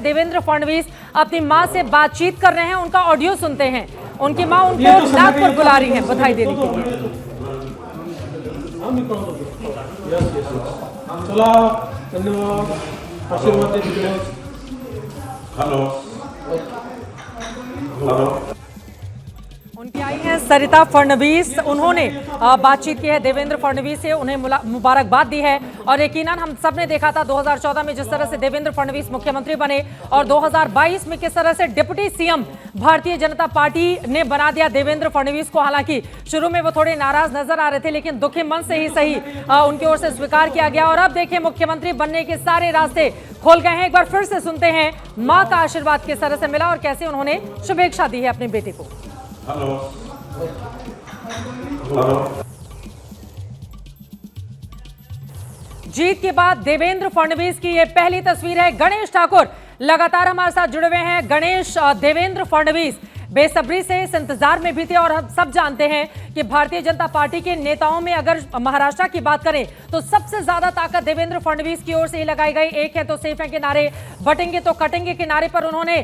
देवेंद्र फडणवीस अपनी मां से बातचीत कर रहे हैं, उनका ऑडियो सुनते हैं। उनकी मां उनको नागपुर बुला रही है बधाई देने के लिए। चला धन्यवाद, आशीर्वाद दीजिए। हेलो हेलो, उनकी आई हैं सरिता फडणवीस, उन्होंने बातचीत की है देवेंद्र फडणवीस से, उन्हें मुबारकबाद दी है। और यकीनन हम सब ने देखा था 2014 में जिस तरह से देवेंद्र फडणवीस मुख्यमंत्री बने और 2022 में किस तरह से deputy CM Bharatiya Janata party ने बना दिया देवेंद्र फडणवीस को। हालांकि शुरू में वो थोड़े नाराज नजर आ रहे थे, लेकिन दुखी मन से ही सही उनकी ओर से स्वीकार किया गया। और अब देखिए मुख्यमंत्री बनने के सारे रास्ते खोल गए हैं। एक बार फिर से सुनते हैं मां का आशीर्वाद किस तरह से मिला और कैसे उन्होंने शुभेच्छा दी है अपने बेटे को। Hello hello. जीत के बाद देवेंद्र फडणवीस की यह पहली तस्वीर है। गणेश ठाकुर लगातार हमारे साथ जुड़े हुए हैं। गणेश, देवेंद्र फडणवीस बेसब्री से इस इंतजार में भी थे और हम सब जानते हैं कि भारतीय जनता पार्टी के नेताओं में अगर महाराष्ट्र की बात करें तो सबसे ज्यादा ताकत देवेंद्र फडणवीस की ओर से ही लगाई गई। एक है तो सेफ है के नारे, बटेंगे तो कटेंगे के नारे पर उन्होंने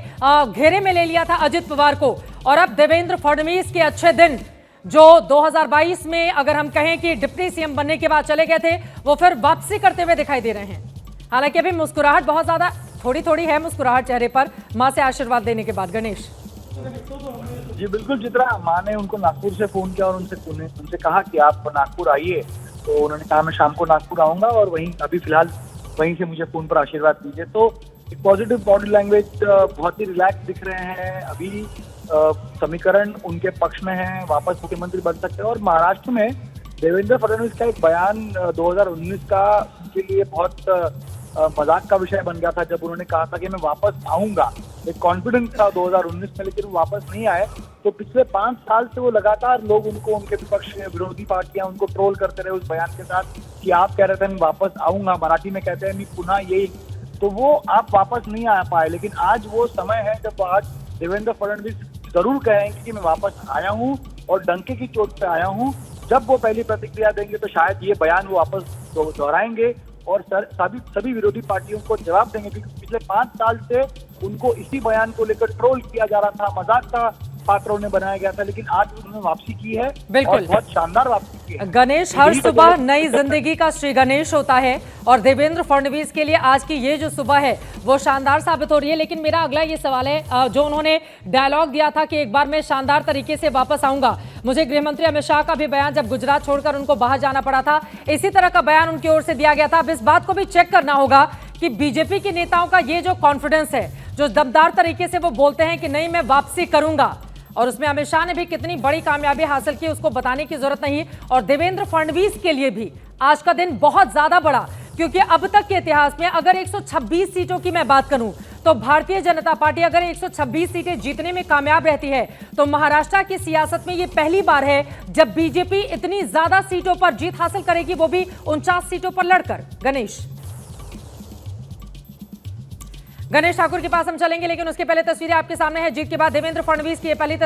घेरे में ले लिया था अजित पवार को। और अब देवेंद्र फडणवीस के अच्छे दिन जो 2022 में अगर हम कहें कि डिप्टी सीएम बनने के बाद चले गए थे, वो फिर वापसी करते हुए दिखाई दे रहे हैं। हालांकि अभी मुस्कुराहट बहुत ज्यादा थोड़ी है मुस्कुराहट चेहरे पर मां से आशीर्वाद देने के बाद। गणेश जी बिल्कुल चित्रा, माँ ने उनको नागपुर से फोन किया और उनसे कहा कि आप नागपुर आइए। तो उन्होंने कहा मैं शाम को नागपुर आऊंगा और वहीं अभी फिलहाल वहीं से मुझे फोन पर आशीर्वाद दीजिए। तो एक पॉजिटिव बॉडी लैंग्वेज, बहुत ही रिलैक्स दिख रहे हैं। अभी समीकरण उनके पक्ष में है, वापस मुख्यमंत्री बन सकते हैं। और महाराष्ट्र में देवेंद्र फडणवीस का एक बयान 2019 का के लिए बहुत मजाक का विषय बन गया था, जब उन्होंने कहा था कि मैं वापस आऊंगा। एक कॉन्फिडेंस था 2019 में, लेकिन वो वापस नहीं आए। तो पिछले 5 साल से वो लगातार लोग उनको, उनके विपक्ष विरोधी पार्टियां उनको ट्रोल करते रहे उस बयान के साथ कि आप कह रहे थे मैं वापस आऊंगा, मराठी में कहते हैं मैं पुनः यही। तो वो आप वापस नहीं आ पाए, लेकिन आज वो समय है जब आज देवेंद्र फडणवीस जरूर कहेंगे कि मैं वापस आया हूँ और डंके की चोट पे आया हूँ। जब वो पहली प्रतिक्रिया देंगे तो शायद ये बयान वो वापस दोहराएंगे और सभी विरोधी पार्टियों को जवाब देंगे, क्योंकि पिछले 5 साल से उनको इसी बयान को लेकर ट्रोल किया जा रहा था, मजाक का पात्रों ने बनाया गया था। लेकिन आज उन्होंने वापसी की है, बिल्कुल बहुत शानदार वापसी की है। गणेश, हर सुबह नई जिंदगी का श्री गणेश होता है और देवेंद्र फडणवीस के लिए आज की ये जो सुबह है वो शानदार साबित हो रही है। लेकिन मेरा अगला ये सवाल है, जो उन्होंने डायलॉग दिया था कि एक बार मैं शानदार तरीके से वापस आऊंगा, मुझे गृहमंत्री अमित शाह का भी बयान जब गुजरात छोड़कर उनको बाहर जाना पड़ा था, इसी तरह का बयान उनकी ओर से दिया गया था। अब इस बात को भी चेक करना होगा कि बीजेपी के नेताओं का ये जो कॉन्फिडेंस है, जो दमदार तरीके से वो बोलते हैं कि नहीं मैं वापसी करूंगा, और उसमें अमित शाह ने भी कितनी बड़ी कामयाबी हासिल की उसको बताने की जरूरत नहीं। और देवेंद्र फडणवीस के लिए भी आज का दिन बहुत ज्यादा बड़ा, क्योंकि अब तक के इतिहास में अगर 126 सीटों की मैं बात करूं तो भारतीय जनता पार्टी अगर 126 सीटें जीतने में कामयाब रहती है तो महाराष्ट्र की सियासत में यह पहली बार है जब बीजेपी इतनी ज्यादा सीटों पर जीत हासिल करेगी, वो भी 49 सीटों पर लड़कर। गणेश ठाकुर के पास हम चलेंगे, लेकिन उसके पहले तस्वीरें आपके सामने है। जीत के बाद देवेंद्र फडणवीस की पहली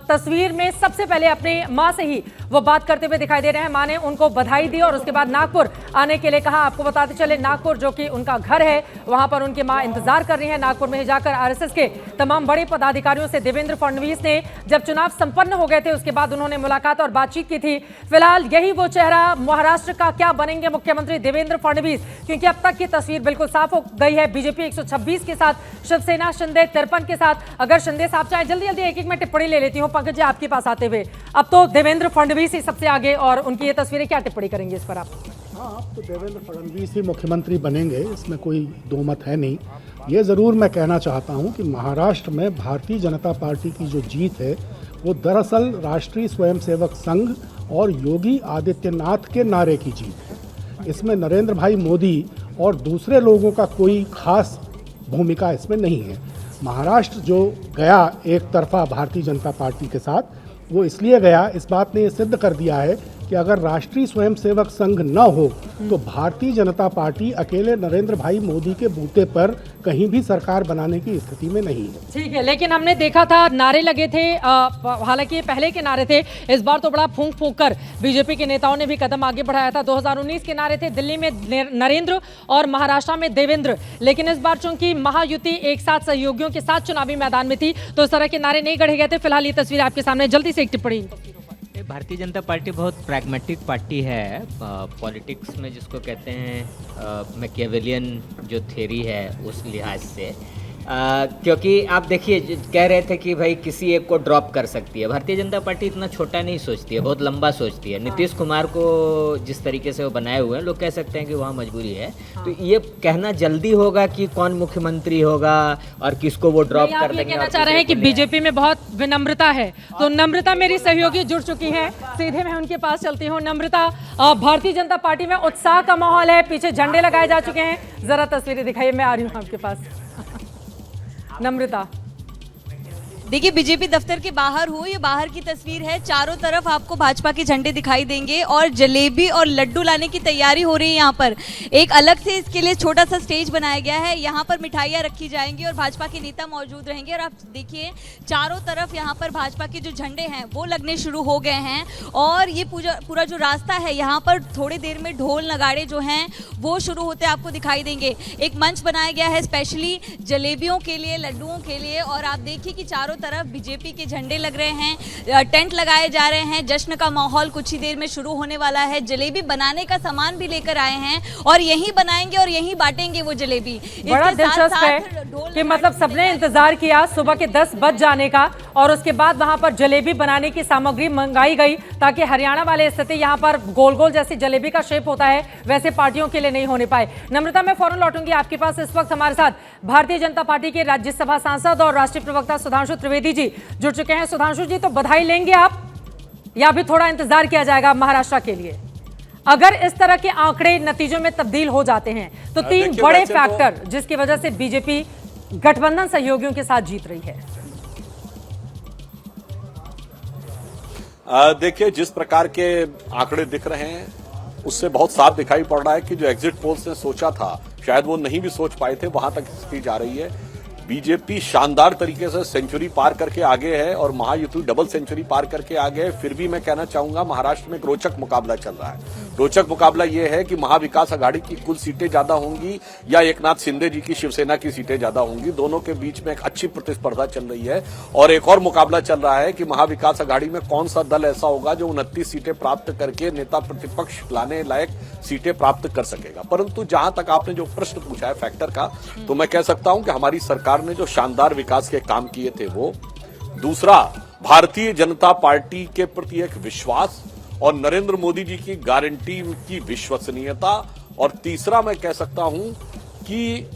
तस्वीर में सबसे पहले अपनी मां से ही वो बात करते हुए दिखाई दे रहे हैं। मां ने उनको बधाई दी और उसके बाद नागपुर आने के लिए कहा। आपको बताते चले नागपुर जो कि उनका घर है, वहां पर उनकी मां इंतजार कर रही है। नागपुर में जाकर आरएसएस के तमाम बड़े पदाधिकारियों से देवेंद्र फडणवीस ने जब चुनाव संपन्न हो गए थे उसके बाद उन्होंने मुलाकात और बातचीत की थी। फिलहाल यही वो चेहरा, महाराष्ट्र का क्या बनेंगे मुख्यमंत्री देवेंद्र फडणवीस, क्योंकि अब तक की तस्वीर बिल्कुल साफ हो गई है। बीजेपी 126 के साथ, शिवसेना शिंदे 53 के साथ। अगर शिंदे साहब चाहे जल्दी एक मैं टिप्पणी ले लेती हूं पंकज जी आपके पास आते हुए। अब तो देवेंद्र फडणवीस ही सबसे आगे और उनकी ये तस्वीरें, क्या टिप्पणी करेंगे इस पर आप? हाँ, अब तो देवेंद्र फडणवीस ही मुख्यमंत्री बनेंगे, इसमें कोई दो मत है नहीं। ये ज़रूर मैं कहना चाहता हूँ कि महाराष्ट्र में भारतीय जनता पार्टी की जो जीत है वो दरअसल राष्ट्रीय स्वयंसेवक संघ और योगी आदित्यनाथ के नारे की जीत है। इसमें नरेंद्र भाई मोदी और दूसरे लोगों का कोई खास भूमिका इसमें नहीं है। महाराष्ट्र जो गया एक तरफा भारतीय जनता पार्टी के साथ, वो इसलिए गया, इस बात ने ये सिद्ध कर दिया है कि अगर राष्ट्रीय स्वयंसेवक संघ न हो तो भारतीय जनता पार्टी अकेले नरेंद्र भाई मोदी के बूते पर कहीं भी सरकार बनाने की स्थिति में नहीं है। ठीक है, लेकिन हमने देखा था नारे लगे थे, हालांकि पहले के नारे थे, इस बार तो बड़ा फूंक फूंक कर बीजेपी के नेताओं ने भी कदम आगे बढ़ाया था। 2019 के नारे थे दिल्ली में नरेंद्र और महाराष्ट्र में देवेंद्र, लेकिन इस बार चूंकि महायुति एक साथ सहयोगियों के साथ चुनावी मैदान में थी तो इस तरह के नारे नहीं गढ़े गए थे। फिलहाल ये तस्वीर आपके सामने, जल्दी से एक टिप्पणी। भारतीय जनता पार्टी बहुत प्रैग्मेटिक पार्टी है, पॉलिटिक्स में जिसको कहते हैं मैकियावेलियन जो थ्योरी है उस लिहाज से, क्योंकि आप देखिए कह रहे थे कि भाई किसी एक को ड्रॉप कर सकती है। भारतीय जनता पार्टी इतना छोटा नहीं सोचती है, बहुत लंबा सोचती है। नीतीश कुमार को जिस तरीके से वो बनाए हुए हैं, लोग कह सकते हैं कि वहाँ मजबूरी है, तो ये कहना जल्दी होगा कि कौन मुख्यमंत्री होगा और किसको वो ड्रॉप कर देंगे। कहना चाह रहे हैं कि बीजेपी में बहुत विनम्रता है, तो नम्रता मेरी सहयोगी जुड़ चुकी है, सीधे मैं उनके पास चलती हूँ। नम्रता, भारतीय जनता पार्टी में उत्साह का माहौल है, पीछे झंडे लगाए जा चुके हैं, जरा तस्वीरें दिखाइए, मैं आ रही हूँ आपके पास। नम्रता, देखिए बीजेपी दफ्तर के बाहर हूँ, ये बाहर की तस्वीर है। चारों तरफ आपको भाजपा के झंडे दिखाई देंगे और जलेबी और लड्डू लाने की तैयारी हो रही है। यहाँ पर एक अलग से इसके लिए छोटा सा स्टेज बनाया गया है, यहाँ पर मिठाइयाँ रखी जाएंगी और भाजपा के नेता मौजूद रहेंगे। और आप देखिए चारों तरफ यहाँ पर भाजपा के जो झंडे हैं वो लगने शुरू हो गए हैं और ये पूरा जो रास्ता है यहाँ पर थोड़ी देर में ढोल नगाड़े जो हैं वो शुरू होते आपको दिखाई देंगे। एक मंच बनाया गया है स्पेशली जलेबियों के लिए, लड्डुओं के लिए, और आप देखिए कि चारों तरफ बीजेपी के झंडे लग रहे हैं, टेंट लगाए जा रहे हैं। जश्न का माहौल कुछ ही देर में शुरू होने वाला है। जलेबी बनाने का सामान भी लेकर आए हैं और यहीं बनाएंगे और यहीं बांटेंगे वो जलेबी। बड़ा दिलचस्प है कि मतलब सबने इंतजार किया सुबह के 10 बज जाने का और उसके बाद वहां पर जलेबी बनाने की सामग्री मंगाई गई ताकि हरियाणा वाले स्थिति यहाँ पर गोल गोल जैसी जलेबी का शेप होता है वैसे पार्टियों के लिए नहीं होने पाए। नम्रता, मैं फौरन लौटूंगी आपके पास। इस वक्त हमारे साथ भारतीय जनता पार्टी के राज्यसभा सांसद और राष्ट्रीय प्रवक्ता सुधांशु त्रिवेदी जी जुड़ चुके हैं। सुधांशु जी, तो बधाई लेंगे आप या अभी थोड़ा इंतजार किया जाएगा महाराष्ट्र के लिए? अगर इस तरह के आंकड़े नतीजों में तब्दील हो जाते हैं तो 3 बड़े फैक्टर जिसकी वजह से बीजेपी गठबंधन सहयोगियों के साथ जीत रही है। देखिए, जिस प्रकार के आंकड़े दिख रहे हैं उससे बहुत साफ दिखाई पड़ रहा है कि जो एग्जिट पोल्स ने सोचा था शायद वो नहीं भी सोच पाए थे, वहां तक स्थिति जा रही है। बीजेपी शानदार तरीके से सेंचुरी पार करके आगे है और महायुति डबल सेंचुरी पार करके आगे है। फिर भी मैं कहना चाहूंगा महाराष्ट्र में एक रोचक मुकाबला चल रहा है। रोचक मुकाबला यह है कि महाविकास आघाड़ी की कुल सीटें ज्यादा होंगी या एकनाथ शिंदे जी की शिवसेना की सीटें ज्यादा होंगी। दोनों के बीच में एक अच्छी प्रतिस्पर्धा चल रही है और एक और मुकाबला चल रहा है कि महाविकास आघाड़ी में कौन सा दल ऐसा होगा जो 29 सीटें प्राप्त करके नेता प्रतिपक्ष लाने लायक सीटें प्राप्त कर सकेगा। परंतु जहां तक आपने जो प्रश्न पूछा है फैक्टर का, तो मैं कह सकता हूं कि हमारी सरकार ने जो शानदार विकास के काम किए थे वो, दूसरा भारतीय जनता पार्टी के प्रति एक विश्वास और नरेंद्र मोदी जी की गारंटी की विश्वसनीयता, और तीसरा मैं कह सकता हूं कि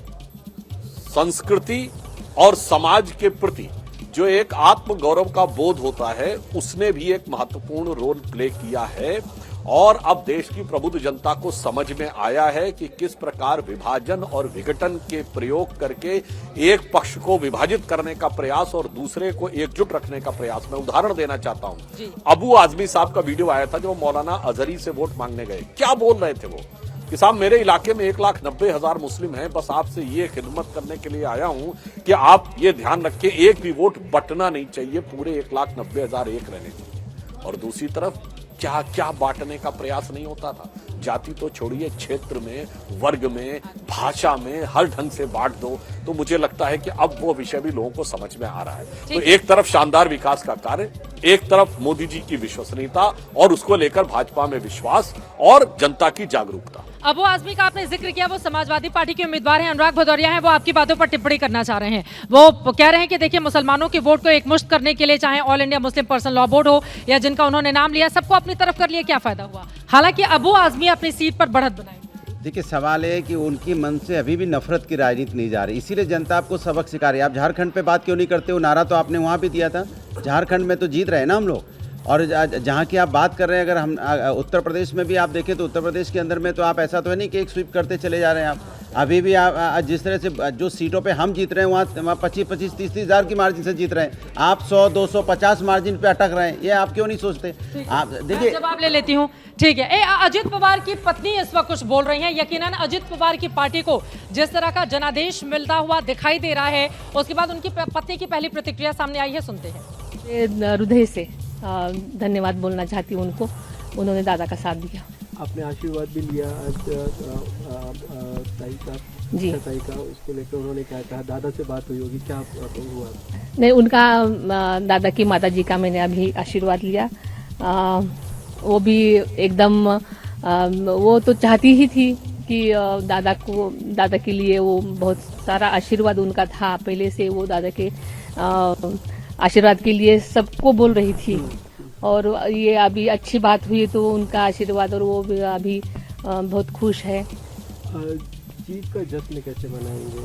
संस्कृति और समाज के प्रति जो एक आत्मगौरव का बोध होता है उसने भी एक महत्वपूर्ण रोल प्ले किया है। और अब देश की प्रबुद्ध जनता को समझ में आया है कि किस प्रकार विभाजन और विघटन के प्रयोग करके एक पक्ष को विभाजित करने का प्रयास और दूसरे को एकजुट रखने का प्रयास। मैं उदाहरण देना चाहता हूं, अबू आजमी साहब का वीडियो आया था जो मौलाना अजहरी से वोट मांगने गए। क्या बोल रहे थे वो कि साहब मेरे इलाके में 1,90,000 मुस्लिम हैं, बस आपसे ये खिदमत करने के लिए आया हूं कि आप ये ध्यान रखें एक भी वोट बटना नहीं चाहिए, पूरे 1,90,000 एक रहने चाहिए। और दूसरी तरफ क्या क्या बांटने का प्रयास नहीं होता था। जाति तो छोड़िए, क्षेत्र में, वर्ग में, भाषा में, हर ढंग से बांट दो। तो मुझे लगता है कि अब वो विषय भी लोगों को समझ में आ रहा है। तो एक तरफ शानदार विकास का कार्य, एक तरफ मोदी जी की विश्वसनीयता और उसको लेकर भाजपा में विश्वास और जनता की जागरूकता। अबू आजमी का आपने जिक्र किया, वो समाजवादी पार्टी के उम्मीदवार हैं, अनुराग भदौरिया हैं, वो आपकी बातों पर टिप्पणी करना चाह रहे हैं। वो कह रहे हैं कि देखिए मुसलमानों के वोट को एकमुश्त करने के लिए चाहे all India Muslim person law board हो या जिनका उन्होंने नाम लिया, सबको अपनी तरफ कर लिया, क्या फायदा हुआ? हालांकि अबू आजमी अपनी सीट पर बढ़त बनाएंगे। देखिए, सवाल है कि उनकी मन से अभी भी नफरत की राजनीति नहीं जा रही, इसीलिए जनता आपको सबक सिखा रही है। आप झारखंड पे बात क्यों नहीं करते हो? नारा तो आपने वहाँ भी दिया था। झारखंड में तो जीत रहे हैं ना हम लोग। और जहाँ की आप बात कर रहे हैं, अगर हम उत्तर प्रदेश में भी आप देखें तो उत्तर प्रदेश के अंदर में तो आप ऐसा तो है नहीं कि एक स्वीप करते चले जा रहे हैं। अभी भी आप जिस तरह से जो सीटों पे हम जीत रहे हैं वहाँ 25-25, 30-30 हज़ार की मार्जिन से जीत रहे हैं, आप 100, 250 मार्जिन पे अटक रहे हैं। ये आप क्यों नहीं सोचते? आप देखिए, जवाब ले लेती हूँ। ठीक है। अजित पवार की पत्नी इस वक्त कुछ बोल रही हैं। यकीनन अजित पवार की पार्टी को जिस तरह का जनादेश मिलता हुआ दिखाई दे रहा है, उसके बाद उनकी पत्नी की पहली प्रतिक्रिया सामने आई है, सुनते हैं। हृदय से धन्यवाद बोलना चाहती हूँ उनको, उन्होंने दादा का साथ दिया। आपने आशीर्वाद भी लिया आज ताई का, जी। ताई का, उसको लेकर उन्होंने क्या कहा? दादा से बात हुई होगी, क्या हुआ? नहीं, उनका दादा की माता जी का मैंने अभी आशीर्वाद लिया। वो भी एकदम वो तो चाहती ही थी कि दादा के लिए वो बहुत सारा आशीर्वाद उनका था पहले से। वो दादा के आशीर्वाद के लिए सबको बोल रही थी, और ये अभी अच्छी बात हुई तो उनका आशीर्वाद, और वो भी अभी बहुत खुश है। जीत का जश्न कैसे मनाएंगे?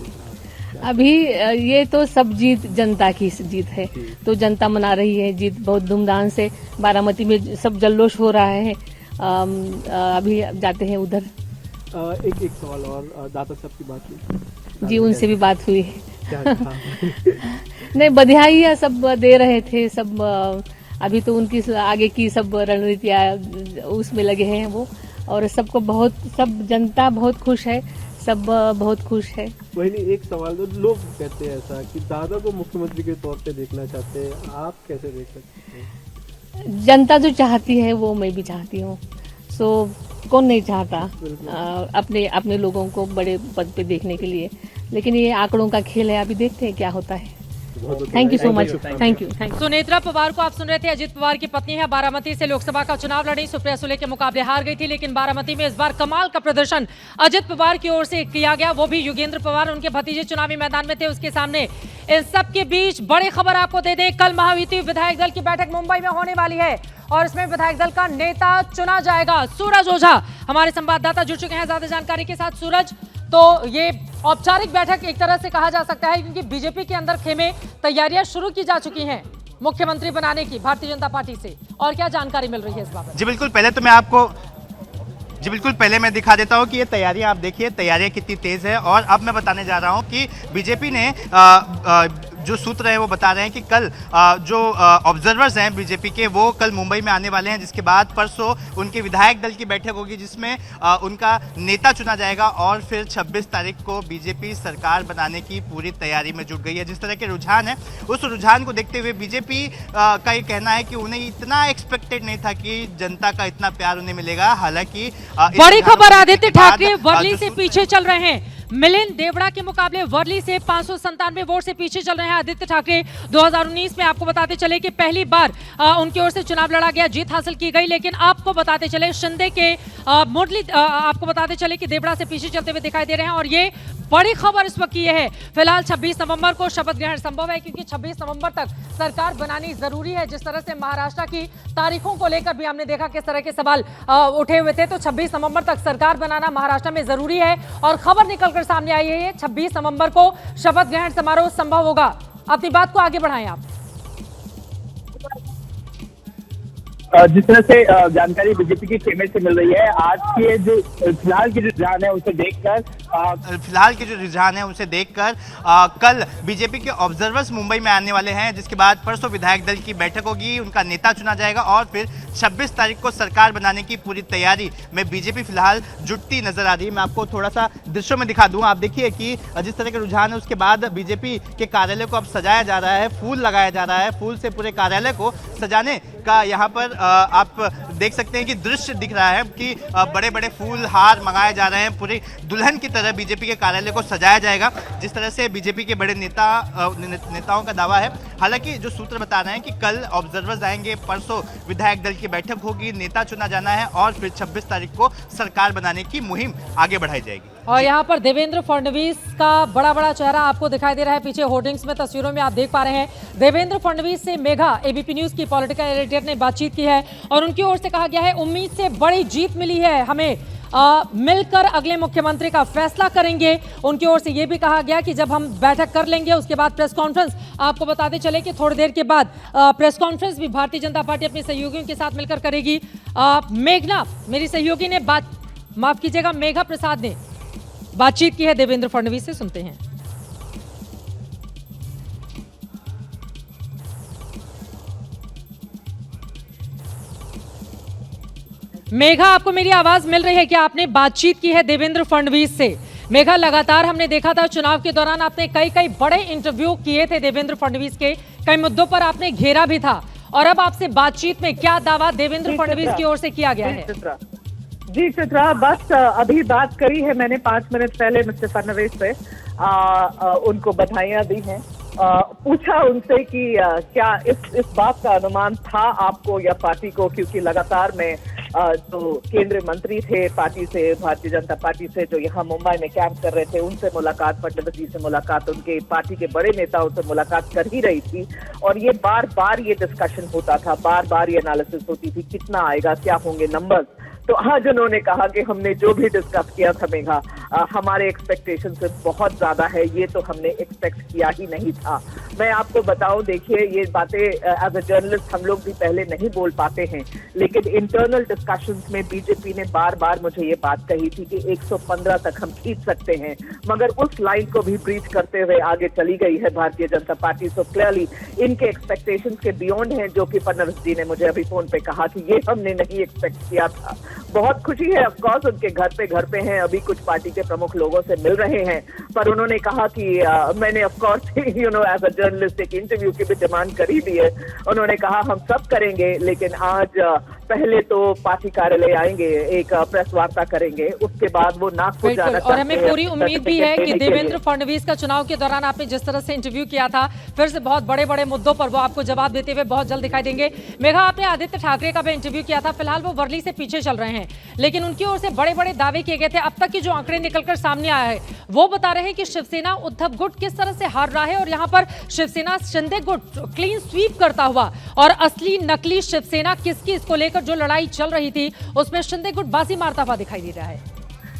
अभी ये तो सब जीत जनता की जीत है, तो जनता मना रही है जीत बहुत धूमधाम से। बारामती में सब जल्लोष हो रहा है। अभी जाते हैं उधर। एक सवाल और, दादा साहब की बात हुई? जी, उनसे भी बात हुई है। क्या कहा? नहीं, बधाइयाँ सब दे रहे थे सब। अभी तो उनकी आगे की सब रणनीतियाँ उसमें लगे हैं वो, और सबको सब जनता बहुत खुश है, सब बहुत खुश है। वही नहीं, एक सवाल, तो लोग कहते हैं ऐसा कि दादा को मुख्यमंत्री के तौर पे देखना चाहते हैं, आप कैसे देख सकते हैं? जनता जो चाहती है वो मैं भी चाहती हूँ। सो कौन नहीं चाहता अपने लोगों को बड़े पद पे देखने के लिए, लेकिन ये आंकड़ों का खेल है, अभी देखते हैं क्या होता है। Thank you so much. Thank you. Sunetra Pawar को आप सुन रहे थे। अजित पवार की पत्नी है, बारामती से लोकसभा का चुनाव लड़ी, सुप्रिया सुले के मुकाबले हार गई थी, लेकिन बारामती में इस बार कमाल का प्रदर्शन अजित पवार की ओर से किया गया। वो भी योगेंद्र पवार, उनके भतीजे चुनावी मैदान में थे उसके सामने। इन सब के बीच बड़ी खबर आपको दे दें, कल महायुति विधायक दल की बैठक मुंबई में होने वाली है और इसमें विधायक दल का नेता चुना जाएगा। सूरज ओझा हमारे संवाददाता जुड़ चुके हैं ज्यादा जानकारी के साथ। सूरज, तो ये औपचारिक बैठक एक तरह से कहा जा सकता है, क्योंकि बीजेपी के अंदर खेमे तैयारियां शुरू की जा चुकी हैं मुख्यमंत्री बनाने की भारतीय जनता पार्टी से, और क्या जानकारी मिल रही है इस बाबत? जी बिल्कुल, पहले मैं दिखा देता हूं कि ये तैयारियां, आप देखिए तैयारियां कितनी तेज है। और अब मैं बताने जा रहा हूं कि बीजेपी ने जो सूत्र है वो बता रहे हैं कि कल जो ऑब्जर्वर्स हैं बीजेपी के, वो कल मुंबई में आने वाले हैं, जिसके बाद परसों उनके विधायक दल की बैठक होगी, जिसमें उनका नेता चुना जाएगा, और फिर 26 तारीख को बीजेपी सरकार बनाने की पूरी तैयारी में जुट गई है। जिस तरह के रुझान है, उस रुझान को देखते हुए बीजेपी का ये कहना है कि उन्हें इतना एक्सपेक्टेड नहीं था कि जनता का इतना प्यार उन्हें मिलेगा। हालांकि बड़ी खबर, आदित्य ठाकरे वर्ली से पीछे चल रहे हैं। मिलिंद देवड़ा के मुकाबले वर्ली से 597 वोट से पीछे चल रहे हैं आदित्य ठाकरे। 2019 में आपको बताते चले कि पहली बार उनकी ओर से चुनाव लड़ा गया, जीत हासिल की गई, लेकिन आपको बताते चले शिंदे के मुरली आपको बताते चले कि देवड़ा से पीछे चलते हुए दिखाई दे रहे हैं। और ये बड़ी खबर इस वक्त ये है, फिलहाल 26 नवंबर को शपथ ग्रहण संभव है, क्योंकि 26 नवंबर तक सरकार बनानी जरूरी है। जिस तरह से महाराष्ट्र की तारीखों को लेकर भी हमने देखा किस तरह के सवाल उठे हुए थे, तो 26 नवंबर तक सरकार बनाना महाराष्ट्र में जरूरी है। और खबर निकलकर सामने आई है, 26 नवंबर को शपथ ग्रहण समारोह संभव होगा। अपनी बात को आगे बढ़ाएं आप। जिस तरह से जानकारी बीजेपी की खेमे से मिल रही है, आज के जो फिलहाल के रुझान है उसे देखकर कल बीजेपी के ऑब्जर्वर्स मुंबई में आने वाले हैं, जिसके बाद परसों विधायक दल की बैठक होगी, उनका नेता चुना जाएगा, और फिर 26 तारीख को सरकार बनाने की पूरी तैयारी में बीजेपी फिलहाल जुटती नजर आ रही है। मैं आपको थोड़ा सा दृश्यों में दिखा दूं। आप देखिए कि जिस तरह के रुझान है, उसके बाद बीजेपी के कार्यालय को अब सजाया जा रहा है, फूल लगाया जा रहा है, फूल से पूरे कार्यालय को सजाने का यहाँ पर आप देख सकते हैं कि दृश्य दिख रहा है कि बड़े बड़े फूल हार मंगाए जा रहे हैं। पूरी दुल्हन की तरह बीजेपी के कार्यालय को सजाया जाएगा, जिस तरह से बीजेपी के बड़े नेताओं का दावा है। हालांकि जो सूत्र बता रहे हैं कि कल ऑब्जर्वर्स आएंगे, परसों विधायक दल की बैठक होगी, नेता चुना जाना है, और फिर 26 तारीख को सरकार बनाने की मुहिम आगे बढ़ाई जाएगी। और यहाँ पर देवेंद्र फडणवीस का बड़ा बड़ा चेहरा आपको दिखाई दे रहा है पीछे होर्डिंग्स में, तस्वीरों में आप देख पा रहे हैं। देवेंद्र फडणवीस से मेघा, एबीपी न्यूज की पॉलिटिकल एडिटर ने बातचीत की है, और उनकी ओर से कहा गया है उम्मीद से बड़ी जीत मिली है हमें, मिलकर अगले मुख्यमंत्री का फैसला करेंगे। उनकी ओर से यह भी कहा गया कि जब हम बैठक कर लेंगे उसके बाद प्रेस कॉन्फ्रेंस, आपको बताते चले कि थोड़ी देर के बाद प्रेस कॉन्फ्रेंस भी भारतीय जनता पार्टी अपने सहयोगियों के साथ मिलकर करेगी। मेघना, मेरी सहयोगी ने बात, माफ कीजिएगा, मेघा प्रसाद ने बातचीत की है देवेंद्र फडणवीस से, सुनते हैं। मेघा, आपको मेरी आवाज मिल रही है क्या? आपने बातचीत की है देवेंद्र फडणवीस से। मेघा, लगातार हमने देखा था चुनाव के दौरान आपने कई बड़े इंटरव्यू किए थे देवेंद्र फडणवीस के, कई मुद्दों पर आपने घेरा भी था, और अब आपसे बातचीत में क्या दावा देवेंद्र फडणवीस की ओर से किया गया है? जी चित्रा, बस अभी बात करी है मैंने 5 मिनट पहले मिस्टर फडणवीस से, उनको बधाइयां दी हैं, पूछा उनसे कि क्या इस बात का अनुमान था आपको या पार्टी को, क्योंकि लगातार मैं जो केंद्रीय मंत्री थे पार्टी से, भारतीय जनता पार्टी से, जो यहाँ मुंबई में कैंप कर रहे थे, उनसे मुलाकात, फडणवीस जी से मुलाकात, उनके पार्टी के बड़े नेताओं से मुलाकात कर ही रही थी, और ये बार बार ये डिस्कशन होता था, बार बार ये एनालिसिस होती थी, कितना आएगा, क्या होंगे नंबर्स। तो आज उन्होंने कहा कि हमने जो भी डिस्कस किया था मेघा, हमारे एक्सपेक्टेशन से बहुत ज्यादा है, ये तो हमने एक्सपेक्ट किया ही नहीं था। मैं आपको बताऊं, देखिए ये बातें एज अ जर्नलिस्ट हम लोग भी पहले नहीं बोल पाते हैं, लेकिन इंटरनल डिस्कशंस में बीजेपी ने बार बार मुझे ये बात कही थी कि 115 तक हम खींच सकते हैं, मगर उस लाइन को भी ब्रीच करते हुए आगे चली गई है Bharatiya Janata party. So clearly इनके एक्सपेक्टेशंस के बियॉन्ड हैं, जो कि फडणवीस जी ने मुझे अभी फोन पे कहा कि ये हमने नहीं एक्सपेक्ट किया था। बहुत खुशी है, ऑफकोर्स उनके घर पे हैं, अभी कुछ पार्टी के प्रमुख लोगों से मिल रहे हैं, पर उन्होंने कहा कि मैंने ऑफकोर्स एज अ जर्नलिस्ट एक इंटरव्यू की भी डिमांड करी दी है। उन्होंने कहा हम सब करेंगे, लेकिन आज पहले तो पार्टी कार्यालय आएंगे, एक प्रेस वार्ता करेंगे, उसके बाद वो नागपुर जाना चाहते हैं। और हमें पूरी उम्मीद भी है कि देवेंद्र फडणवीस का चुनाव के दौरान आपने जिस तरह से इंटरव्यू किया था, फिर से बहुत बड़े मुद्दों पर वो आपको जवाब देते हुए बहुत जल्द दिखाई देंगे। मेघा, आपने आदित्य ठाकरे का भी इंटरव्यू किया था, फिलहाल वो वर्ली से पीछे चल रहे हैं, लेकिन उनकी ओर से बड़े दावे किए गए थे। अब तक की जो आंकड़े निकलकर सामने आया है वो बता रहे हैं कि शिवसेना उद्धव गुट किस तरह से हार रहा है, और यहाँ पर शिवसेना शिंदे गुट क्लीन स्वीप करता हुआ, और असली नकली शिवसेना किसकी, इसको लेकर जो लड़ाई चल रही थी उसमें शिंदे गुट बाजी मारता हुआ दिखाई दे रहा है।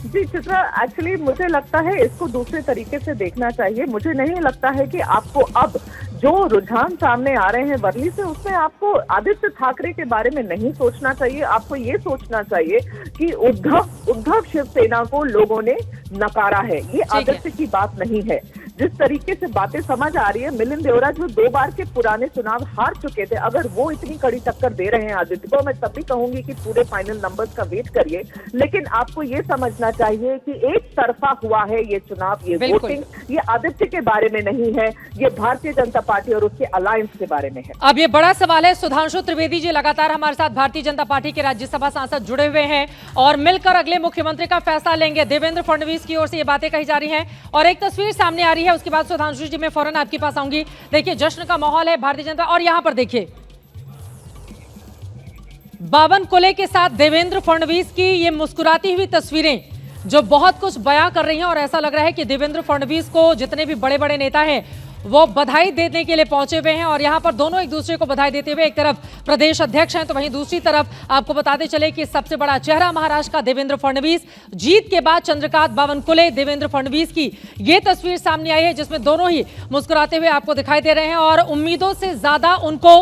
जी चित्रा, एक्चुअली मुझे लगता है इसको दूसरे तरीके से देखना चाहिए। मुझे नहीं लगता है कि आपको अब जो रुझान सामने आ रहे हैं वर्ली से, उसमें आपको आदित्य ठाकरे के बारे में नहीं सोचना चाहिए। आपको ये सोचना चाहिए कि उद्धव शिवसेना को लोगों ने नकारा है, ये आदित्य की बात नहीं है। जिस तरीके से बातें समझ आ रही है, मिलिंद देवरा जो 2 बार के पुराने चुनाव हार चुके थे, अगर वो इतनी कड़ी टक्कर दे रहे हैं आदित्य को, मैं तब भी कहूंगी कि पूरे फाइनल नंबर्स का वेट करिए। लेकिन आपको ये समझना चाहिए कि एक तरफा हुआ है ये चुनाव, ये वोटिंग, ये आदित्य के बारे में नहीं है, ये भारतीय जनता पार्टी और उसके अलायंस के बारे में है। अब ये बड़ा सवाल है। सुधांशु त्रिवेदी जी लगातार हमारे साथ भारतीय जनता पार्टी के राज्यसभा सांसद जुड़े हुए हैं और मिलकर अगले मुख्यमंत्री का फैसला लेंगे। देवेंद्र फडणवीस की ओर से ये बातें कही जा रही हैं और एक तस्वीर सामने आ रही है। उसके बाद सुधांशु जी मैं फौरन आपके पास आऊंगी। देखिए जश्न का माहौल है भारतीय जनता, और यहां पर देखिए बावन कुले के साथ देवेंद्र फडणवीस की ये मुस्कुराती हुई तस्वीरें जो बहुत कुछ बयां कर रही हैं, और ऐसा लग रहा है कि देवेंद्र फडणवीस को जितने भी बड़े बड़े नेता हैं वो बधाई देने के लिए पहुंचे हुए हैं। और यहां पर दोनों एक दूसरे को बधाई देते हुए, एक तरफ प्रदेश अध्यक्ष हैं तो वहीं दूसरी तरफ आपको बताते चले कि सबसे बड़ा चेहरा महाराष्ट्र का देवेंद्र फडणवीस, जीत के बाद चंद्रकांत बावनकुले देवेंद्र फडणवीस की ये तस्वीर सामने आई है जिसमें दोनों ही मुस्कुराते हुए आपको दिखाई दे रहे हैं और उम्मीदों से ज्यादा उनको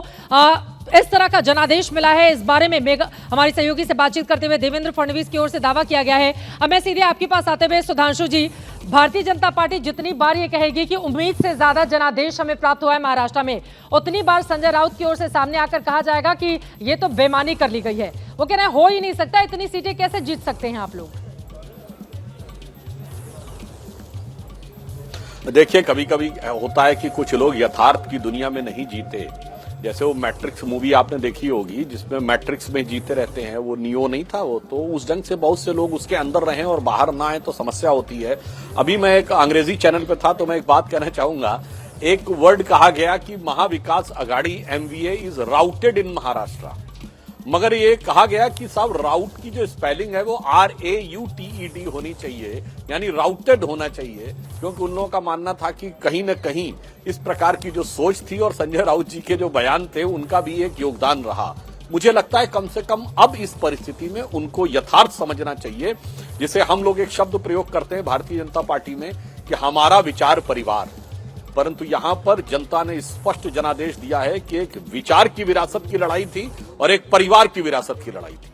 इस तरह का जनादेश मिला है। इस बारे में हमारी सहयोगी से बातचीत करते हुए देवेंद्र फडणवीस की ओर से दावा किया गया है। अब मैं सीधे आपके पास आते हुए सुधांशु जी, भारतीय जनता पार्टी जितनी बार ये कहेगी कि उम्मीद से ज्यादा जनादेश हमें प्राप्त हुआ है महाराष्ट्र में, उतनी बार संजय राउत की ओर से सामने आकर कहा जाएगा कि ये तो बेईमानी कर ली गई है। वो कह रहे हैं हो ही नहीं सकता, इतनी सीटें कैसे जीत सकते हैं आप लोग? देखिए कभी कभी होता है कि कुछ लोग यथार्थ की दुनिया में नहीं जीते। जैसे वो मैट्रिक्स मूवी आपने देखी होगी जिसमें मैट्रिक्स में जीते रहते हैं, वो नियो नहीं था वो, तो उस ढंग से बहुत से लोग उसके अंदर रहे और बाहर ना आए तो समस्या होती है। अभी मैं एक अंग्रेजी चैनल पे था तो मैं एक बात कहना चाहूंगा, एक वर्ड कहा गया कि Maha Vikas Aghadi MVA is routed in Maharashtra, मगर ये कहा गया कि साहब राउट की जो स्पेलिंग है वो RAUTED होनी चाहिए, यानी राउटेड होना चाहिए, क्योंकि उन लोगों का मानना था कि कहीं न कहीं इस प्रकार की जो सोच थी और संजय राउत जी के जो बयान थे उनका भी एक योगदान रहा। मुझे लगता है कम से कम अब इस परिस्थिति में उनको यथार्थ समझना चाहिए, जिसे हम लोग एक शब्द प्रयोग करते हैं भारतीय जनता पार्टी में कि हमारा विचार परिवार, परंतु यहां पर जनता ने स्पष्ट जनादेश दिया है कि एक विचार की विरासत की लड़ाई थी और एक परिवार की विरासत की लड़ाई थी।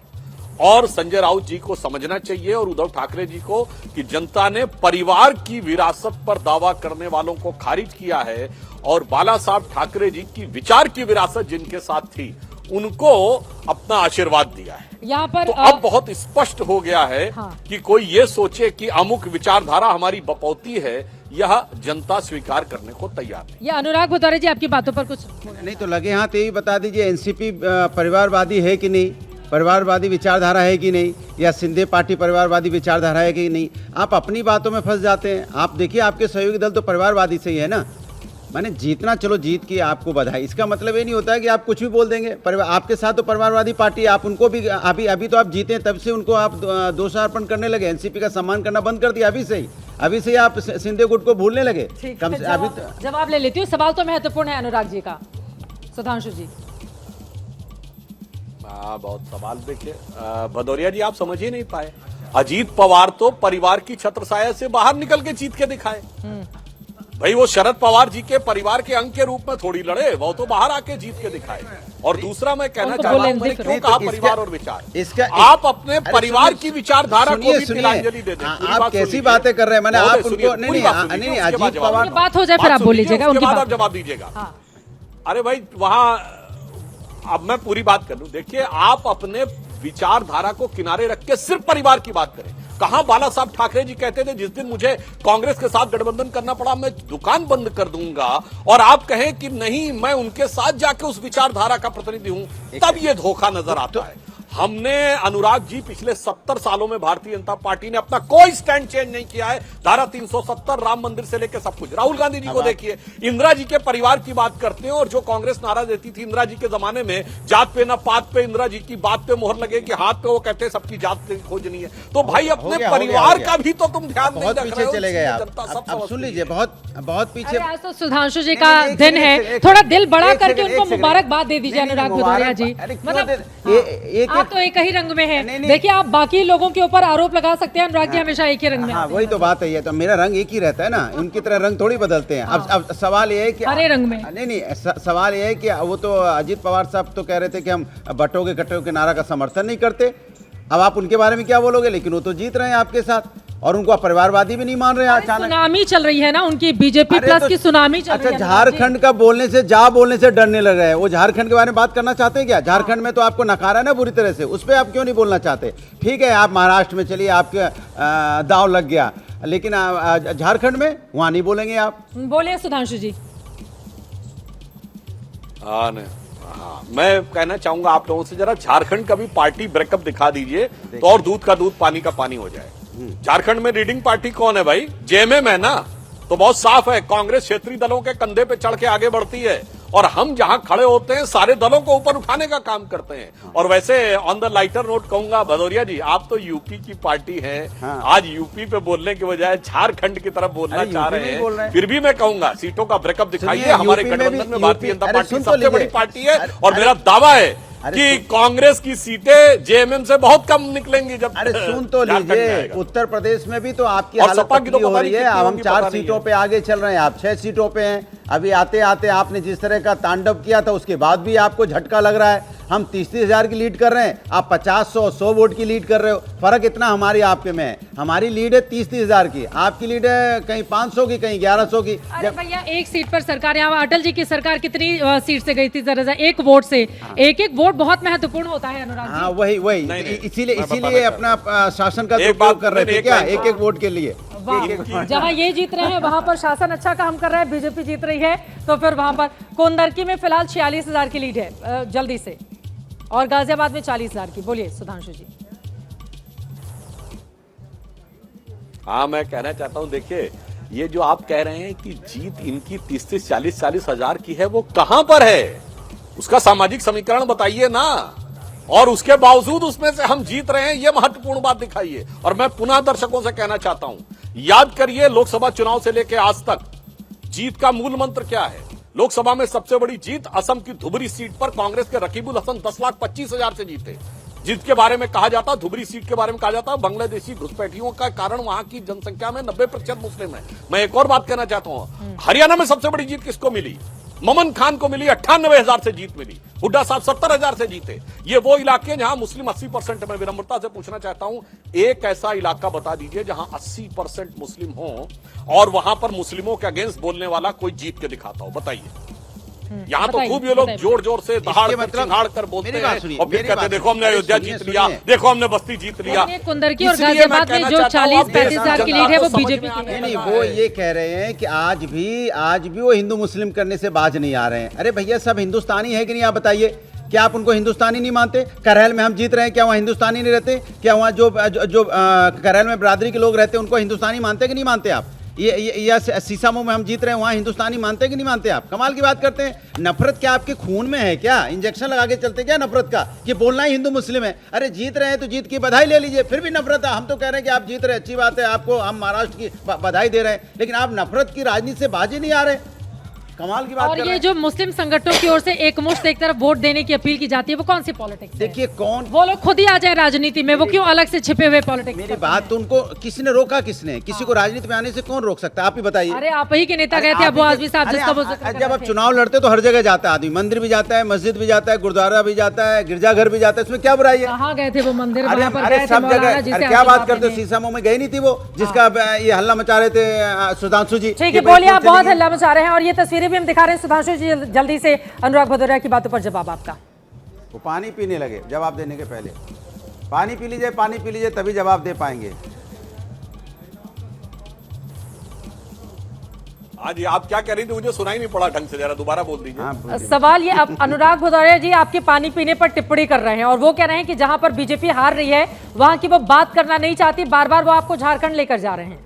और संजय राउत जी को समझना चाहिए और उद्धव ठाकरे जी को कि जनता ने परिवार की विरासत पर दावा करने वालों को खारिज किया है और बाला साहब ठाकरे जी की विचार की विरासत जिनके साथ थी उनको अपना आशीर्वाद दिया है। यहाँ पर तो अब बहुत स्पष्ट हो गया है हाँ। कि कोई ये सोचे कि अमुक विचारधारा हमारी बपौती है, यह जनता स्वीकार करने को तैयार नहीं। ये अनुराग भदौरिया जी आपकी बातों पर कुछ नहीं तो लगे हाथ यही बता दीजिए, एनसीपी परिवारवादी है कि नहीं, परिवारवादी विचारधारा है कि नहीं, या सिंधे पार्टी परिवारवादी विचारधारा है कि नहीं। आप अपनी बातों में फंस जाते हैं। आप देखिए आपके सहयोगी दल तो परिवारवादी से ही है ना, माने जीतना, चलो जीत की आपको बधाई, इसका मतलब ये नहीं होता है कि आप कुछ भी बोल देंगे। आपके साथ तो परिवारवादी पार्टी, आप उनको भी अभी तो आप जीते तब से उनको आप दोषारोपण करने लगे, एनसीपी का सम्मान करना बंद कर दिया अभी से ही आप सिंधे गुट को भूलने लगे। कम से अभी जवाब ले लेती हूँ। सवाल तो महत्वपूर्ण है अनुराग जी का। सुधांशु जी। बहुत सवाल देखिए भदौरिया जी, आप समझ ही नहीं पाए। अजीत पवार तो परिवार की छत्रछाया से बाहर निकल के जीत के दिखाए। भाई वो शरद पवार जी के परिवार के अंग के रूप में थोड़ी लड़े, वो तो बाहर आके जीत के दिखाए। और दूसरा मैं कहना चाहता हूं, मैंने क्यों कहा परिवार और विचार, आप अपने परिवार की विचारधारा को भी तिलांजलि दे दें। आप कैसी बातें कर रहे हैं, मैंने आप उनको नहीं अजीत पवार बात हो जाए फिर आप बोल लीजिएगा, उसके बाद आप जवाब दीजिएगा। अरे भाई वहां अब मैं पूरी बात कर लूं। देखिए आप अपने विचारधारा को किनारे रख के सिर्फ परिवार की बात करें। कहां बाला साहब ठाकरे जी कहते थे जिस दिन मुझे कांग्रेस के साथ गठबंधन करना पड़ा मैं दुकान बंद कर दूंगा, और आप कहें कि नहीं मैं उनके साथ जाके उस विचारधारा का प्रतिनिधि हूं, तब ये धोखा नजर आता है। हमने अनुराग जी पिछले 70 सालों में भारतीय जनता पार्टी ने अपना कोई स्टैंड चेंज नहीं किया है। धारा 370 राम मंदिर से लेकर सब कुछ। राहुल गांधी जी को देखिए, इंदिरा जी के परिवार की बात करते हैं और जो कांग्रेस नारा देती थी इंदिरा जी के जमाने में, जात पे ना पात पे, इंदिरा जी की बात पे मोहर लगे कि हाथ पे, वो कहते हैं सबकी जात खोजनी है। तो भाई अपने परिवार का भी तो तुम ध्यान नहीं रख रहे हो। चले गए आप सुन लीजिए, बहुत पीछे। आज तो सुधांशु जी का दिन है, थोड़ा दिल बड़ा करके उनको मुबारकबाद दे दीजिए अनुराग भदौरिया जी। मतलब आप तो एक ही रंग में है। देखिए आप बाकी लोगों के ऊपर आरोप लगा सकते हैं, अनुराग जी हमेशा एक ही रंग में। हाँ वही तो बात है, ये तो मेरा रंग एक ही रहता है ना, उनकी तरह रंग थोड़ी बदलते हैं। अब सवाल ये है कि हरे रंग में नहीं सवाल ये है कि वो तो अजीत पवार साहब तो कह रहे थे कि हम बटोगे कटोगे के नारा का समर्थन नहीं करते। अब आप उनके बारे में क्या बोलोगे, लेकिन वो तो जीत रहे हैं आपके साथ और उनको परिवारवादी भी नहीं मान रहे हैं। अचानक सुनामी चल रही है ना उनकी, बीजेपी प्लस की सुनामी चल रही है। अच्छा झारखंड का बोलने से डरने लग रहे हैं। वो झारखंड के बारे में बात करना चाहते हैं क्या? झारखंड में तो आपको नकारा है ना बुरी तरह से, उस पर आप क्यों नहीं बोलना चाहते? ठीक है आप महाराष्ट्र में चलिए, आपके दाव लग गया, लेकिन झारखंड में वहां नहीं बोलेंगे आप। बोलिए सुधांशु जी। हाँ मैं कहना चाहूंगा आप लोगों से, जरा झारखंड का भी पार्टी ब्रेकअप दिखा दीजिए तो और दूध का दूध पानी का पानी हो जाए। झारखंड में रीडिंग पार्टी कौन है भाई? जेएमएम है ना, तो बहुत साफ है, कांग्रेस क्षेत्रीय दलों के कंधे पे चढ़ के आगे बढ़ती है और हम जहां खड़े होते हैं सारे दलों को ऊपर उठाने का काम करते हैं। और वैसे ऑन द लाइटर नोट कहूंगा भदौरिया जी, आप तो यूपी की पार्टी है। हाँ। आज यूपी पे बोलने के बजाय झारखंड की तरफ बोलना चाह रहे हैं। फिर भी मैं कहूंगा सीटों का ब्रेकअप दिखाइए। हमारे गठबंधन में भारतीय जनता पार्टी सबसे बड़ी पार्टी है और मेरा दावा है कि कांग्रेस की सीटें जेएमएम से बहुत कम निकलेंगी। जब अरे सुन तो लीजिए, उत्तर प्रदेश में भी तो आपकी हालत पतली हो रही है। अब हम 4 सीटों पे आगे चल रहे हैं, आप 6 सीटों पे हैं। अभी आते आते आपने जिस तरह का तांडव किया था उसके बाद भी आपको झटका लग रहा है। हम 30-30 हजार की लीड कर रहे हैं, आप 50-100 वोट की लीड कर रहे हो। फर्क इतना हमारी आपके में है, हमारी लीड है 30-30 हजार की, आपकी लीड है कहीं 500 की कहीं 1100 की। अरे भैया एक सीट पर सरकार, यहाँ अटल जी की सरकार कितनी सीट से गई थी? जरा एक वोट से। एक वोट बहुत महत्वपूर्ण होता है अनुराग जी। हाँ वही इसीलिए अपना शासन का उपयोग कर रहे थे क्या, एक वोट के लिए? जहां ये जीत रहे हैं वहां पर शासन अच्छा काम कर रहा है, बीजेपी जीत रही है, तो फिर वहां पर कोंदरकी में फिलहाल 46 हजार की लीड है जल्दी से, और गाजियाबाद में 40 हजार की। बोलिए सुधांशु जी। हाँ मैं कहना चाहता हूं, देखिए ये जो आप कह रहे हैं कि जीत इनकी 30-40 हजार की है, वो कहां पर है? उसका सामाजिक समीकरण बताइए ना। और उसके बावजूद उसमें से हम जीत रहे हैं, ये महत्वपूर्ण बात दिखाइए। और मैं पुनः दर्शकों से कहना चाहता हूं, याद करिए लोकसभा चुनाव से लेकर आज तक जीत का मूल मंत्र क्या है। लोकसभा में सबसे बड़ी जीत असम की धुबरी सीट पर कांग्रेस के रकीबुल हसन 10,25,000 से जीते, जिसके बारे में कहा जाता, धुबरी सीट के बारे में कहा जाता बांग्लादेशी घुसपैठियों का कारण वहां की जनसंख्या में 90% मुस्लिम है। मैं एक और बात कहना चाहता हूं, हरियाणा में सबसे बड़ी जीत किसको मिली? ममन खान को मिली 98,000 से जीत मिली, हुड्डा साहब 70,000 से जीते। ये वो इलाके जहां मुस्लिम 80%। मैं विनम्रता से पूछना चाहता हूं, एक ऐसा इलाका बता दीजिए जहां 80% मुस्लिम हो और वहां पर मुस्लिमों के अगेंस्ट बोलने वाला कोई जीत के दिखाता हो, बताइए। यहाँ तो खूब ये लोग जोर जोर से दहाड़ कर चिंगाड़ कर बोलते हैं और फिर कहते हैं देखो हमने अयोध्या जीत लिया, देखो हमने बस्ती जीत लिया। कुंदरकी और गाजियाबाद में जो 40-35,000 की लीड है वो बीजेपी की नहीं, वो ये कह रहे हैं कि आज भी वो हिंदू मुस्लिम करने से बाज नहीं आ रहे हैं। अरे भैया, सब हिंदुस्तानी है कि नहीं, आप बताइए। क्या आप उनको हिंदुस्तानी नहीं मानते? करहल में हम जीत रहे हैं, क्या वहाँ हिंदुस्तानी नहीं रहते? क्या वहाँ जो करहल में बिरादरी के लोग रहते हैं उनको हिंदुस्तानी मानते कि नहीं मानते आप? ये सीसामो में हम जीत रहे हैं, वहाँ हिंदुस्तानी मानते कि नहीं मानते आप? कमाल की बात करते हैं। नफरत क्या आपके खून में है क्या? इंजेक्शन लगा के चलते क्या नफरत का कि बोलना ही हिंदू मुस्लिम है? अरे जीत रहे हैं तो जीत की बधाई ले लीजिए, फिर भी नफरत है। हम तो कह रहे हैं कि आप जीत रहे हैं, अच्छी बात है, आपको हम महाराष्ट्र की बधाई दे रहे हैं, लेकिन आप नफरत की राजनीति से बाजी नहीं आ रहे। कमाल की बात और ये जो मुस्लिम संगठनों की ओर से एकमुश्त एक तरफ वोट देने की अपील की जाती है, वो कौन सी पॉलिटिक्स है? देखिए कौन, वो लोग खुद ही आ जाए राजनीति में, वो क्यों अलग से छिपे हुए पॉलिटिक्स? मेरी बात तो उनको किसी ने रोका? किसने? किसी को राजनीति में आने से कौन रोक सकता है? आप ही बताइए। अरे आप ही के नेता गए थे अबू आजमी साहब, जिसका वो जिक्र कर जब रहे आप थे। चुनाव लड़ते तो हर जगह जाता है आदमी, मंदिर भी जाता है, मस्जिद भी जाता है, गुरुद्वारा भी जाता है, गिरजाघर भी जाता है, इसमें क्या बुराई है? कहाँ गए थे वो मंदिर? अरे वहाँ पर अरे गए थे सब मौलाना जगह। जी से अरे क्या बात करते हो? आपने। सीसामो में गई नहीं थी वो, जिसका ये हल्ला मचा रहे थे सुधांशु जी? ठीक है, बोलिए, आप बहुत हल्ला मचा रहे हैं और ये तस्वीरें भी हम दिखा रहे हैं। सुधांशु जी, जल्दी से अनुराग भदौरिया की बातों पर जवाब आपका। वो पानी पीने लगे जवाब देने के पहले। पानी पी लीजिए तभी जवाब दे पाएंगे। आज ये आप क्या कह रही थी, मुझे सुनाई नहीं पड़ा ढंग से, जरा दोबारा बोल दीजिए। हाँ, सवाल ये, अब अनुराग भदौरिया जी आपके पानी पीने पर टिप्पणी कर रहे हैं और वो कह रहे हैं कि जहां पर बीजेपी हार रही है वहां की वो बात करना नहीं चाहती, बार बार वो आपको झारखंड लेकर जा रहे हैं।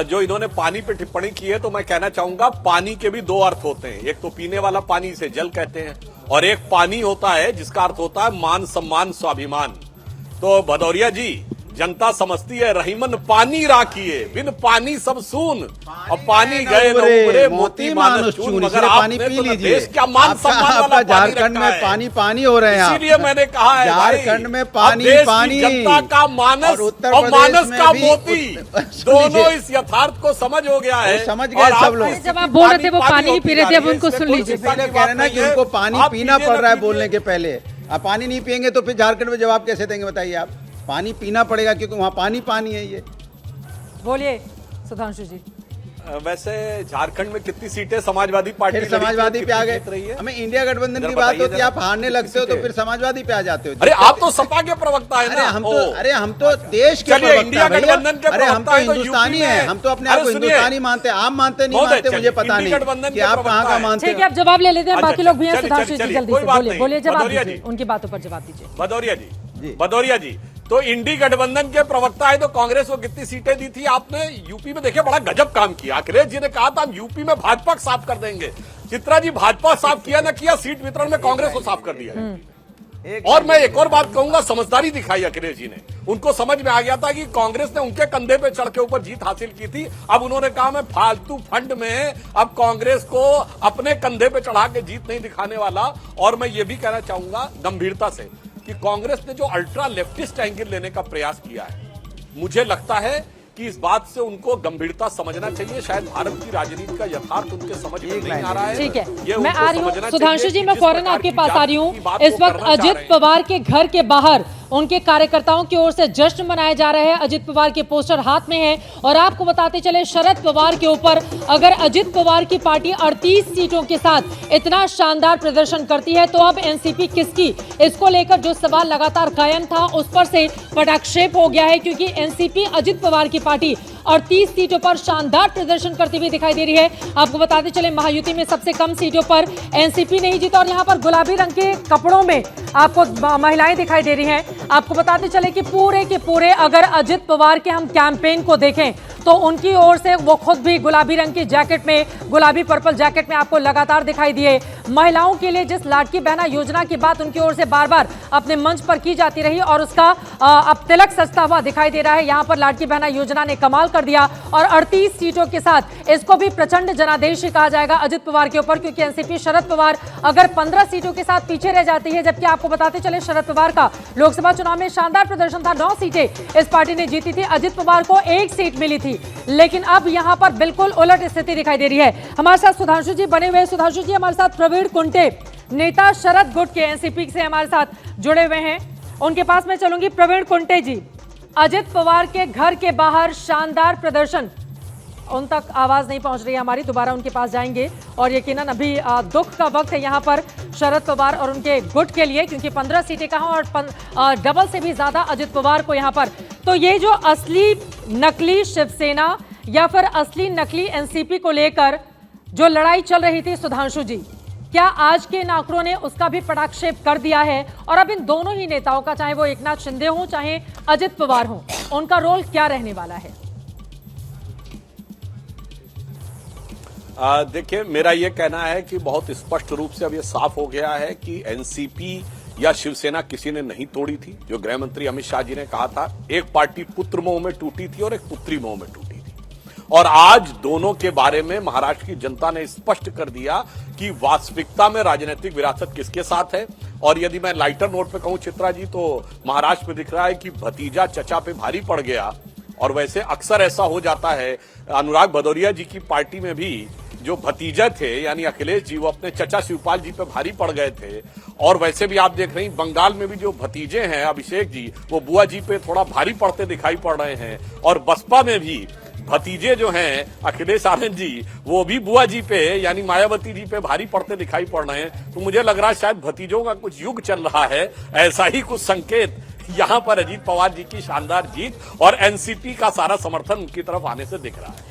जो इन्होंने पानी पे टिप्पणी की है, तो मैं कहना चाहूंगा पानी के भी दो अर्थ होते हैं। एक तो पीने वाला पानी, इसे जल कहते हैं, और एक पानी होता है जिसका अर्थ होता है मान सम्मान स्वाभिमान। तो भदौरिया जी, जनता समझती है रहीमन पानी राखिए, बिन पानी सब सून, और पानी गए न उबरे मोती मानस चून। मगर पानी आपने पी तो लीजिए। देश क्या मान सम्मान वाला झारखंड में पानी पानी हो रहे हैं, इसीलिए मैंने कहा है झारखंड में पानी पानी, जनता का मानस और मानस का मोती दोनों इस यथार्थ को समझ हो गया है। समझ गए सब लोग। जब आप बोल रहे थे वो पानी नहीं पी रहे थे, अब उनको सुन लीजिए। पहले कह रहे ना कि उनको पानी पीना पड़ रहा है बोलने के पहले। आप पानी नहीं पियेंगे तो फिर झारखंड में जवाब कैसे देंगे बताइए आप? पानी पीना पड़ेगा क्योंकि वहाँ पानी है। ये बोलिए सुधांशु जी। वैसे झारखंड में कितनी सीटें समाजवादी पार्टी, फिर समाजवादी पे आ गए। हमें इंडिया गठबंधन की बात होती है, आप हारने लगते हो तो फिर समाजवादी पे आ जाते हो। अरे आप तो सपा के प्रवक्ता है ना। अरे हम तो देश के प्रवक्ता हैं। अरे हम तो हिंदुस्तानी हैं, हम तो अपने आप को हिंदुस्तानी मानते हैं। आप मानते नहीं मानते मुझे पता नहीं कि आप कहाँ का मानते हैं। ठीक है, अब जवाब ले लेते हैं, बाकी लोग भी हैं। सुधांशु जी जल्दी से बोलिए, जवाब दीजिए, उनकी बातों पर जवाब दीजिए। भदौरिया जी, तो इंडी गठबंधन के प्रवक्ता है, तो कांग्रेस को कितनी सीटें दी थी आपने? यूपी में देखिए बड़ा गजब काम किया। अखिलेश जी ने कहा था हम यूपी में भाजपा साफ कर देंगे। चित्रा जी, भाजपा साफ किया ना किया, सीट वितरण में कांग्रेस को साफ कर दिया। और मैं एक और बात कहूंगा, समझदारी दिखाई अखिलेश जी ने। उनको समझ में आ गया था कि कांग्रेस ने उनके कंधे पे चढ़ के ऊपर जीत हासिल की थी। अब उन्होंने कहा मैं फालतू फंड में अब कांग्रेस को अपने कंधे पे चढ़ा के जीत नहीं दिखाने वाला। और मैं ये भी कहना चाहूंगा गंभीरता से कि कांग्रेस ने जो अल्ट्रा लेफ्टिस्ट एंगल लेने का प्रयास किया है, मुझे लगता है कि इस बात से उनको गंभीरता समझना चाहिए। शायद भारत की राजनीति का यथार्थ उनके समझ में नहीं आ रहा है। ठीक है, मैं आ रही हूँ सुधांशु जी, मैं फौरन आपके पास आ रही हूँ। इस वक्त अजित पवार के घर के बाहर उनके कार्यकर्ताओं की ओर से जश्न मनाए जा रहे हैं। अजित पवार के पोस्टर हाथ में है और आपको बताते चले, शरद पवार के ऊपर अगर अजित पवार की पार्टी 38 सीटों के साथ इतना शानदार प्रदर्शन करती है तो अब एनसीपी किसकी? इसको लेकर जो सवाल लगातार कायम था उस पर से पटाक्षेप हो गया है, क्योंकि एनसीपी अजित पवार की पार्टी 38 सीटों पर शानदार प्रदर्शन करती हुई दिखाई दे रही है। आपको बताते चले, महायुति में सबसे कम सीटों पर एनसीपी नहीं जीता और यहाँ पर गुलाबी रंग के कपड़ों में आपको महिलाएं दिखाई दे रही हैं। आपको बताते चले कि पूरे के पूरे अगर अजित पवार के हम कैंपेन को देखें तो उनकी ओर से वो खुद भी गुलाबी रंग की जैकेट में, गुलाबी पर्पल जैकेट में आपको लगातार दिखाई दिए। महिलाओं के लिए जिस लाडकी बहना योजना की बात उनकी ओर से बार बार अपने मंच पर की जाती रही और उसका अब तिलक सजता हुआ दिखाई दे रहा है। यहाँ पर लाडकी बहना योजना ने कमाल कर दिया और 38 सीटों के साथ इसको भी प्रचंड जनादेश कहा जाएगा अजित पवार के ऊपर, क्योंकि एनसीपी शरद पवार अगर 15 सीटों के साथ पीछे रह जाती है, जबकि आपको बताते चले शरद पवार का लोकसभा चुनाव में शानदार प्रदर्शन था, 9 सीटें इस पार्टी ने जीती थी, अजित पवार को 1 सीट मिली थी। लेकिन अब यहां पर बिल्कुल उलट स्थिति दिखाई दे रही है। हमारे साथ सुधांशु जी बने हुए हैं। सुधांशु जी, हमारे साथ प्रवीण कुंटे, नेता शरद गुट के एनसीपी से हमारे साथ जुड़े हुए हैं, उनके पास मैं चलूंगी। प्रवीण कुंटे जी, अजित पवार के घर के बाहर शानदार प्रदर्शन, उन तक आवाज नहीं पहुंच रही है हमारी, दोबारा उनके पास जाएंगे। और यकीनन अभी दुख का वक्त है यहां पर शरद पवार और उनके गुट के लिए, क्योंकि 15 सीटें कहां और डबल से भी ज्यादा अजित पवार को यहां पर। तो ये जो असली नकली शिवसेना या फिर असली नकली एनसीपी को लेकर जो लड़ाई चल रही थी सुधांशु जी, क्या आज के इन आंकड़ों ने उसका भी पटाक्षेप कर दिया है? और अब इन दोनों ही नेताओं का, चाहे वो एकनाथ शिंदे हो चाहे अजित पवार हो, उनका रोल क्या रहने वाला है? देखिए, मेरा यह कहना है कि बहुत स्पष्ट रूप से अब यह साफ हो गया है कि एनसीपी या शिवसेना किसी ने नहीं तोड़ी थी। जो गृह मंत्री अमित शाह जी ने कहा था, एक पार्टी पुत्र मोह में टूटी थी और एक पुत्री मोह में टूटी थी। और आज दोनों के बारे में महाराष्ट्र की जनता ने स्पष्ट कर दिया कि वास्तविकता में राजनीतिक विरासत किसके साथ है। और यदि मैं लाइटर नोट पे कहूं चित्रा जी, तो महाराष्ट्र में दिख रहा है कि भतीजा चचा पे भारी पड़ गया। और वैसे अक्सर ऐसा हो जाता है, अनुराग भदौरिया जी की पार्टी में भी जो भतीजे थे यानी अखिलेश जी, वो अपने चचा शिवपाल जी पे भारी पड़ गए थे। और वैसे भी आप देख रहे हैं बंगाल में भी जो भतीजे हैं अभिषेक जी, वो बुआ जी पे थोड़ा भारी पड़ते दिखाई पड़ रहे हैं। और बसपा में भी भतीजे जो हैं अखिलेश आनंद जी, वो भी बुआ जी पे यानी मायावती जी पे भारी पड़ते दिखाई पड़ रहे हैं। तो मुझे लग रहा है शायद भतीजों का कुछ युग चल रहा है। ऐसा ही कुछ संकेत यहां पर अजीत पवार जी की शानदार जीत और एनसीपी का सारा समर्थन उनकी तरफ आने से दिख रहा है।